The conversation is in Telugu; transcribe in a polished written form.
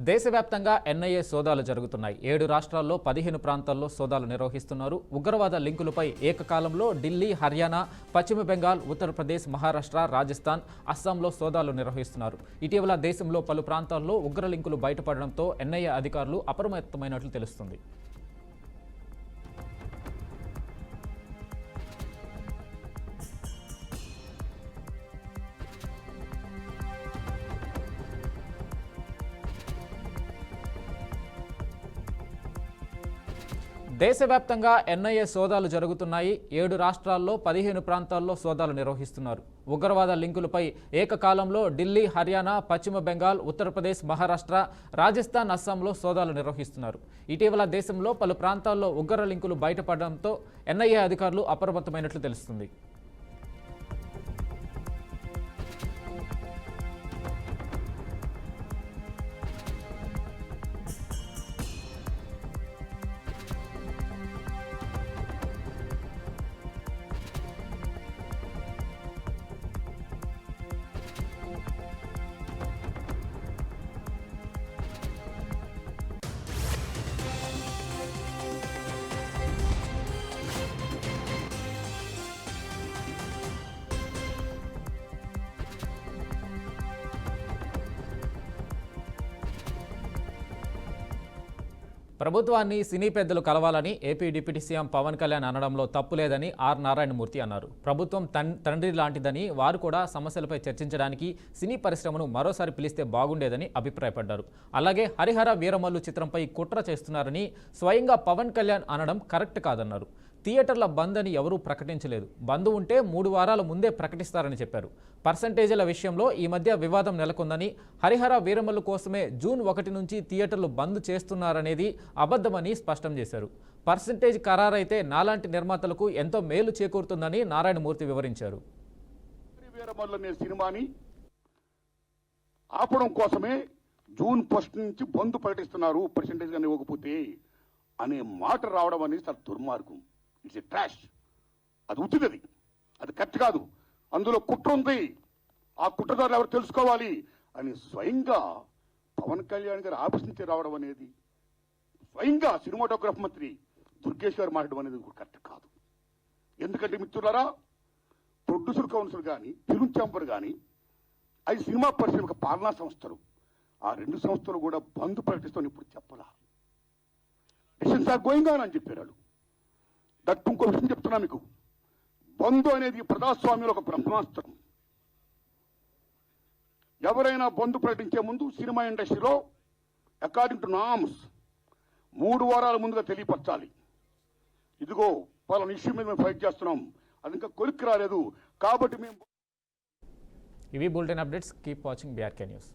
దేశవ్యాప్తంగా ఎన్ఐఏ సోదాలు జరుగుతున్నాయి. 7 రాష్ట్రాల్లో 15 ప్రాంతాల్లో సోదాలు నిర్వహిస్తున్నారు. ఉగ్రవాద లింకులపై ఏకకాలంలో ఢిల్లీ, హర్యానా, పశ్చిమ బెంగాల్, ఉత్తరప్రదేశ్, మహారాష్ట్ర, రాజస్థాన్, అస్సాంలో సోదాలు నిర్వహిస్తున్నారు. ఇటీవల దేశంలో పలు ప్రాంతాల్లో ఉగ్ర లింకులు బయటపడడంతో ఎన్ఐఏ అధికారులు అప్రమత్తమైనట్లు తెలుస్తుంది. దేశవ్యాప్తంగా ఎన్ఐఏ సోదాలు జరుగుతున్నాయి. 7 రాష్ట్రాల్లో 15 ప్రాంతాల్లో సోదాలు నిర్వహిస్తున్నారు. ఉగ్రవాద లింకులపై ఏకకాలంలో ఢిల్లీ, హర్యానా, పశ్చిమ బెంగాల్, ఉత్తరప్రదేశ్, మహారాష్ట్ర, రాజస్థాన్, అస్సాంలో సోదాలు నిర్వహిస్తున్నారు. ఇటీవల దేశంలో పలు ప్రాంతాల్లో ఉగ్ర లింకులు బయటపడడంతో ఎన్ఐఏ అధికారులు అప్రమత్తమైనట్లు తెలుస్తుంది. ప్రభుత్వాన్ని సినీ పెద్దలు కలవాలని AP deputy CM Pawan Kalyan అనడంలో తప్పు లేదని ఆర్ నారాయణమూర్తి అన్నారు. ప్రభుత్వం తండ్రి లాంటిదని, వారు కూడా సమస్యలపై చర్చించడానికి సినీ పరిశ్రమను మరోసారి పిలిస్తే బాగుండేదని అభిప్రాయపడ్డారు. అలాగే హరిహర వీరమల్లు చిత్రంపై కుట్ర చేస్తున్నారని స్వయంగా పవన్ కళ్యాణ్ అనడం కరెక్ట్ కాదన్నారు. థియేటర్ల బంద్ అని ఎవరూ ప్రకటించలేదు. బంద్ ఉంటే 3 వారాల ముందే ప్రకటిస్తారని చెప్పారు. పర్సంటేజీల విషయంలో ఈ మధ్య వివాదం నెలకొందని, హరిహర వీరమల్లు కోసమే జూన్ 1 నుంచి థియేటర్లు బంద్ చేస్తున్నారనేది అబద్ధమని స్పష్టం చేశారు. పర్సంటేజ్ ఖరారైతే నాలాంటి నిర్మాతలకు ఎంతో మేలు చేకూరుతుందని నారాయణమూర్తి వివరించారు. సినిమాని ఆపడం కోసమే జూన్ 1 నుంచి బంద్ ప్రకటిస్తున్నారు, పర్సంటేజ్ కానీ ఇవ్వకపోతే అనే మాట రావడం అనేది చాలా దుర్మార్గం. It's a trash. అది ఉత్తిది, అది కరెక్ట్ కాదు. అందులో కుట్ర ఉంది. ఆ కుట్రదారులు ఎవరు తెలుసుకోవాలి అని స్వయంగా పవన్ కళ్యాణ్ గారు ఆఫీస్ నుంచి రావడం అనేది, స్వయంగా సినిమాటోగ్రఫీ మంత్రి దుర్గేష్ గారు మాట్లాడడం అనేది కరెక్ట్ కాదు. ఎందుకంటే మిత్రులారా, ప్రొడ్యూసర్ కౌన్సిల్ కానీ, ఫిల్మ్ ఛాంబర్ కానీ, అది సినిమా పరిశ్రమ పాలనా సంస్థలు, ఆ 2 సంస్థలు కూడా బంద్ ప్రకటిస్తామని ఇప్పుడు చెప్పాలా. డిసిషన్స్ ఆర్ గోయింగ్ ఆన్ అని చెప్పారు. దట్ ఇంకో విషయం చెప్తున్నా మీకు, బంధు అనేది ప్రజాస్వామ్యంలో ఒక బ్రహ్మాస్త్రం. ఎవరైనా బంధు ప్రకటించే ముందు సినిమా ఇండస్ట్రీలో అకార్డింగ్ టు నామ్స్ 3 వారాల ముందుగా తెలియపరచాలి. ఇదిగో పలానా ఇష్యూ మీద మేము ఫైట్ చేస్తున్నాం, అది ఇంకా కొలిక్కి రాలేదు కాబట్టి మేము. ఇవి bulletin updates. Keep watching BRK news.